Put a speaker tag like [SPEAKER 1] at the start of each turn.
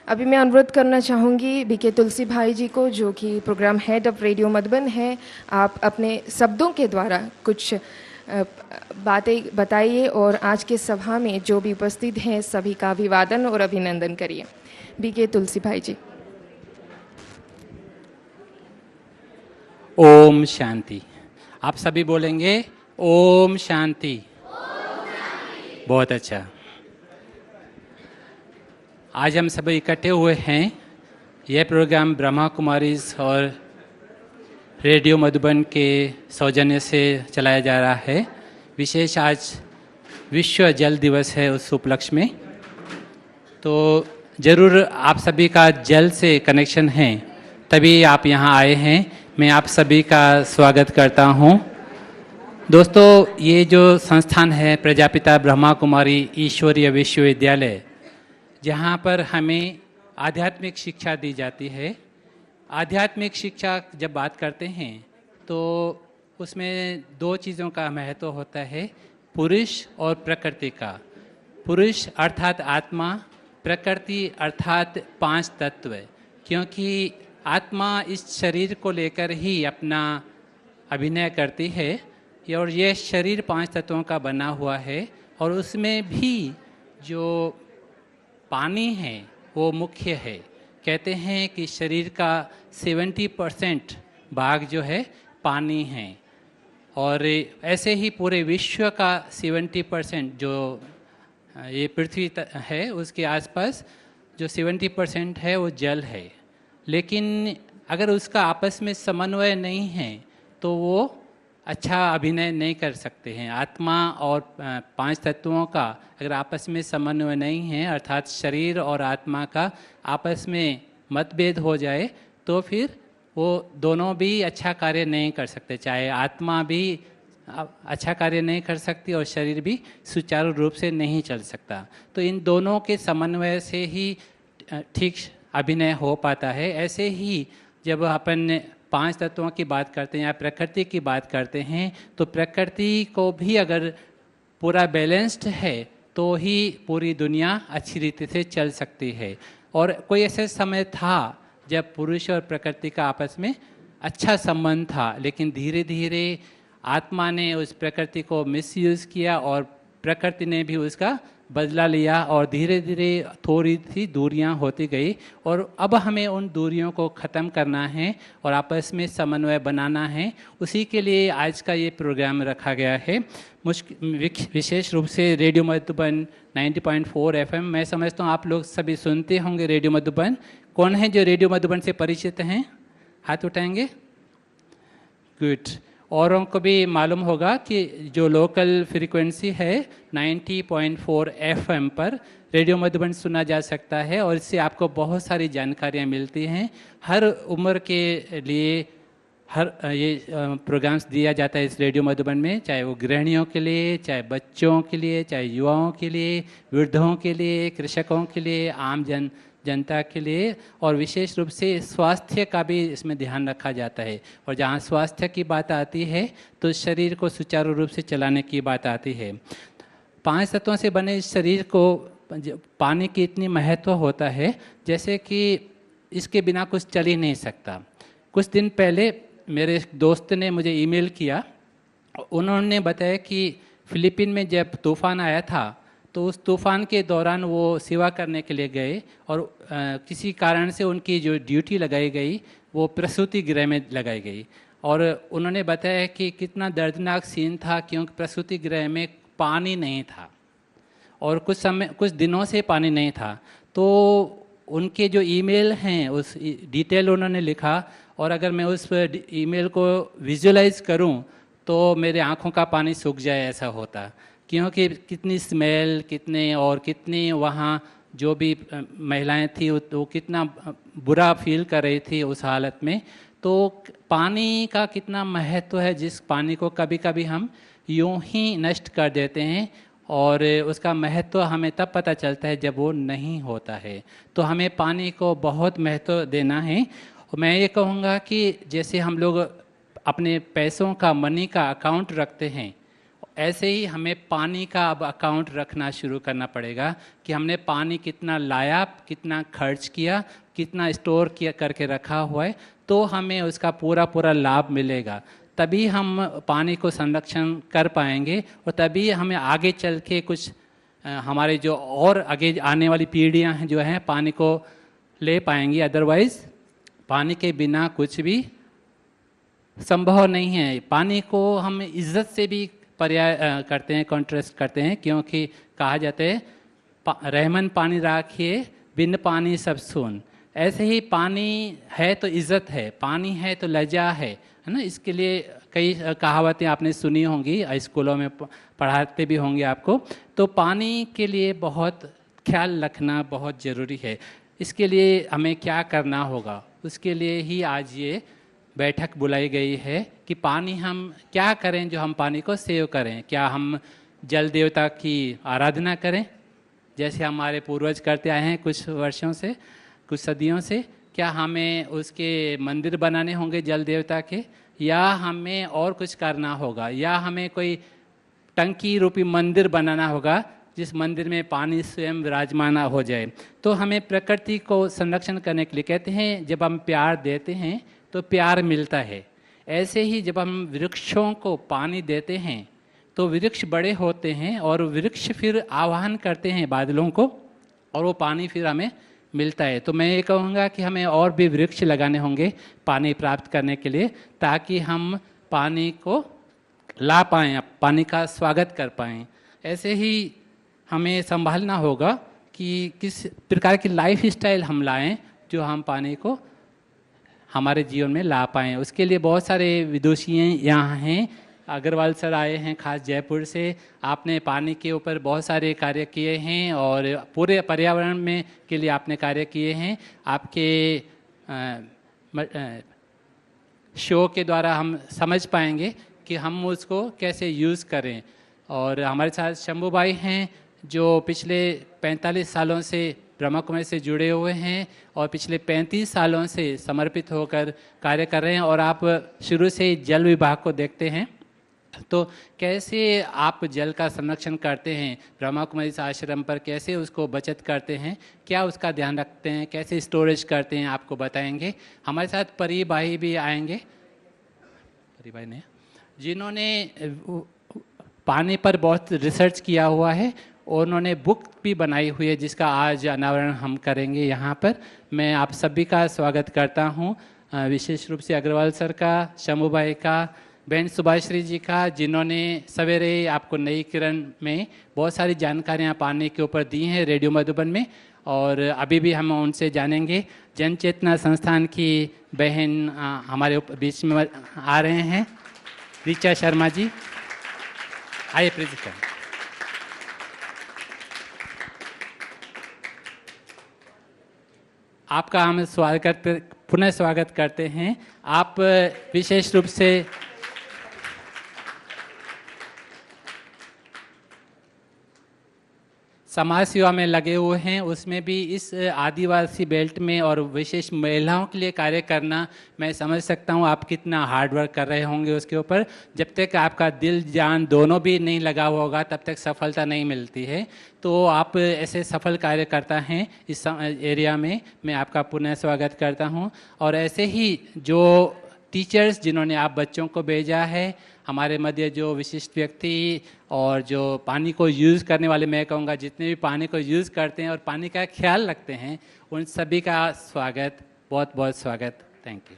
[SPEAKER 1] अभी मैं अनुरोध करना चाहूँगी बीके तुलसी भाई जी को, जो कि program head of radio Madhuban है। आप अपने शब्दों के द्वारा कुछ बातें बताइए और आज के सभा में जो भी उपस्थित हैं सभी का अभिवादन और अभिनंदन करिए। बीके तुलसी भाई जी।
[SPEAKER 2] ओम शांति। आप सभी बोलेंगे ओम शांति। बहुत अच्छा। आज हम सभी इकट्ठे हुए हैं। यह प्रोग्राम ब्रह्मा कुमारीज और रेडियो मधुबन के सौजन्य से चलाया जा रहा है। विशेष आज विश्व जल दिवस है, उस उपलक्ष्य में तो ज़रूर आप सभी का जल से कनेक्शन है, तभी आप यहाँ आए हैं। मैं आप सभी का स्वागत करता हूँ। दोस्तों, ये जो संस्थान है प्रजापिता ब्रह्मा कुमारी ईश्वरीय विश्वविद्यालय, जहाँ पर हमें आध्यात्मिक शिक्षा दी जाती है। आध्यात्मिक शिक्षा जब बात करते हैं तो उसमें दो चीज़ों का महत्व होता है, पुरुष और प्रकृति का। पुरुष अर्थात आत्मा, प्रकृति अर्थात पांच तत्व। क्योंकि आत्मा इस शरीर को लेकर ही अपना अभिनय करती है और यह शरीर पांच तत्वों का बना हुआ है, और उसमें भी जो पानी है वो मुख्य है। कहते हैं कि शरीर का 70% भाग जो है पानी है, और ऐसे ही पूरे विश्व का 70% जो ये पृथ्वी है उसके आसपास जो 70% है वो जल है। लेकिन अगर उसका आपस में समन्वय नहीं है तो वो अच्छा अभिनय नहीं कर सकते हैं। आत्मा और पांच तत्वों का अगर आपस में समन्वय नहीं है, अर्थात शरीर और आत्मा का आपस में मतभेद हो जाए, तो फिर वो दोनों भी अच्छा कार्य नहीं कर सकते। चाहे आत्मा भी अच्छा कार्य नहीं कर सकती और शरीर भी सुचारू रूप से नहीं चल सकता। तो इन दोनों के समन्वय से ही ठीक अभिनय हो पाता है। ऐसे ही जब अपन पांच तत्वों की बात करते हैं या प्रकृति की बात करते हैं, तो प्रकृति को भी अगर पूरा बैलेंस्ड है तो ही पूरी दुनिया अच्छी रीति से चल सकती है। और कोई ऐसे समय था जब पुरुष और प्रकृति का आपस में अच्छा संबंध था, लेकिन धीरे धीरे आत्मा ने उस प्रकृति को मिसयूज़ किया और प्रकृति ने भी उसका बदला लिया, और धीरे धीरे थोड़ी सी दूरियां होती गई। और अब हमें उन दूरियों को ख़त्म करना है और आपस में समन्वय बनाना है। उसी के लिए आज का ये प्रोग्राम रखा गया है। विशेष रूप से रेडियो मधुबन 90.4 FM। मैं समझता हूँ आप लोग सभी सुनते होंगे रेडियो मधुबन। कौन है जो रेडियो मधुबन से परिचित हैं? हाथ उठाएंगे। गुड। औरों को भी मालूम होगा कि जो लोकल फ्रीक्वेंसी है 90.4 FM पर रेडियो मधुबन सुना जा सकता है, और इससे आपको बहुत सारी जानकारियाँ मिलती हैं। हर उम्र के लिए हर ये प्रोग्राम्स दिया जाता है इस रेडियो मधुबन में, चाहे वो गृहिणियों के लिए, चाहे बच्चों के लिए, चाहे युवाओं के लिए, वृद्धों के लिए, कृषकों के लिए, आम जनता के लिए, और विशेष रूप से स्वास्थ्य का भी इसमें ध्यान रखा जाता है। और जहाँ स्वास्थ्य की बात आती है तो शरीर को सुचारू रूप से चलाने की बात आती है। पांच तत्वों से बने इस शरीर को पानी की इतनी महत्व होता है, जैसे कि इसके बिना कुछ चल ही नहीं सकता। कुछ दिन पहले मेरे दोस्त ने मुझे ईमेल किया। उन्होंने बताया कि फिलीपीन में जब तूफ़ान आया था तो उस तूफ़ान के दौरान वो सेवा करने के लिए गए, और किसी कारण से उनकी जो ड्यूटी लगाई गई वो प्रसूति गृह में लगाई गई। और उन्होंने बताया कि कितना दर्दनाक सीन था, क्योंकि प्रसूति गृह में पानी नहीं था और कुछ दिनों से पानी नहीं था। तो उनके जो ईमेल हैं उस डिटेल उन्होंने लिखा, और अगर मैं उस ईमेल को विजुअलाइज करूं तो मेरे आँखों का पानी सूख जाए ऐसा होता। क्योंकि कितनी स्मेल, कितनी वहाँ जो भी महिलाएं थी वो कितना बुरा फील कर रही थी उस हालत में। तो पानी का कितना महत्व है, जिस पानी को कभी कभी हम यूं ही नष्ट कर देते हैं, और उसका महत्व हमें तब पता चलता है जब वो नहीं होता है। तो हमें पानी को बहुत महत्व देना है। मैं ये कहूँगा कि जैसे हम लोग अपने पैसों का, मनी का अकाउंट रखते हैं, ऐसे ही हमें पानी का अब अकाउंट रखना शुरू करना पड़ेगा कि हमने पानी कितना लाया, कितना खर्च किया, कितना स्टोर किया करके रखा हुआ है, तो हमें उसका पूरा पूरा लाभ मिलेगा। तभी हम पानी को संरक्षण कर पाएंगे और तभी हमें आगे चल के कुछ हमारे जो और आगे आने वाली पीढ़ियां हैं जो हैं पानी को ले पाएंगी। अदरवाइज पानी के बिना कुछ भी संभव नहीं है। पानी को हम इज्जत से भी पर्याय करते हैं, कॉन्ट्रास्ट करते हैं, क्योंकि कहा जाता है रहमन पानी राखिए, बिन पानी सब सून। ऐसे ही पानी है तो इज्जत है, पानी है तो लज्जा है ना। इसके लिए कई कहावतें आपने सुनी होंगी, स्कूलों में पढ़ाते भी होंगे आपको। तो पानी के लिए बहुत ख्याल रखना बहुत ज़रूरी है। इसके लिए हमें क्या करना होगा, उसके लिए ही आज ये बैठक बुलाई गई है कि पानी हम क्या करें, जो हम पानी को सेव करें। क्या हम जल देवता की आराधना करें जैसे हमारे पूर्वज करते आए हैं कुछ वर्षों से, कुछ सदियों से? क्या हमें उसके मंदिर बनाने होंगे जल देवता के, या हमें और कुछ करना होगा, या हमें कोई टंकी रूपी मंदिर बनाना होगा जिस मंदिर में पानी स्वयं विराजमान हो जाए? तो हमें प्रकृति को संरक्षण करने के लिए कहते हैं, जब हम प्यार देते हैं तो प्यार मिलता है। ऐसे ही जब हम वृक्षों को पानी देते हैं तो वृक्ष बड़े होते हैं और वृक्ष फिर आवाहन करते हैं बादलों को और वो पानी फिर हमें मिलता है। तो मैं ये कहूँगा कि हमें और भी वृक्ष लगाने होंगे पानी प्राप्त करने के लिए, ताकि हम पानी को ला पाएँ, पानी का स्वागत कर पाएँ। ऐसे ही हमें संभालना होगा कि किस प्रकार की लाइफ स्टाइल हम लाएँ जो हम पानी को हमारे जीवन में ला पाएँ। उसके लिए बहुत सारे विदुषी यहाँ हैं। अग्रवाल सर आए हैं खास जयपुर से। आपने पानी के ऊपर बहुत सारे कार्य किए हैं और पूरे पर्यावरण में के लिए आपने कार्य किए हैं। आपके शो के द्वारा हम समझ पाएंगे कि हम उसको कैसे यूज़ करें। और हमारे साथ शंभू भाई हैं जो पिछले 45 सालों से ब्रह्मा कुमारी से जुड़े हुए हैं और पिछले 35 सालों से समर्पित होकर कार्य कर रहे हैं। और आप शुरू से जल विभाग को देखते हैं, तो कैसे आप जल का संरक्षण करते हैं ब्रह्मा कुमारी आश्रम पर, कैसे उसको बचत करते हैं, क्या उसका ध्यान रखते हैं, कैसे स्टोरेज करते हैं, आपको बताएंगे। हमारे साथ परी भाई भी आएंगे, परी भाई ने जिन्होंने पानी पर बहुत रिसर्च किया हुआ है और उन्होंने बुक भी बनाई हुई है जिसका आज अनावरण हम करेंगे यहाँ पर। मैं आप सभी का स्वागत करता हूँ, विशेष रूप से अग्रवाल सर का, शंभू भाई का, बहन सुभाश्री जी का, जिन्होंने सवेरे आपको नई किरण में बहुत सारी जानकारियाँ पानी के ऊपर दी हैं रेडियो मधुबन में। और अभी भी हम उनसे जानेंगे। जन चेतना संस्थान की बहन हमारे बीच में आ रहे हैं, ऋचा शर्मा जी, आइए प्लीज करें। आपका हम पुनः स्वागत करते हैं। आप विशेष रूप से समाज सेवा में लगे हुए हैं, उसमें भी इस आदिवासी बेल्ट में और विशेष महिलाओं के लिए कार्य करना, मैं समझ सकता हूँ आप कितना हार्ड वर्क कर रहे होंगे उसके ऊपर। जब तक आपका दिल जान दोनों भी नहीं लगा होगा तब तक सफलता नहीं मिलती है। तो आप ऐसे सफल कार्यकर्ता हैं इस एरिया में, मैं आपका पुनः स्वागत करता हूँ। और ऐसे ही जो टीचर्स जिन्होंने आप बच्चों को भेजा है, हमारे मध्य जो विशिष्ट व्यक्ति और जो पानी को यूज़ करने वाले, मैं कहूँगा जितने भी पानी को यूज़ करते हैं और पानी का ख्याल रखते हैं, उन सभी का स्वागत, बहुत बहुत स्वागत। Thank you.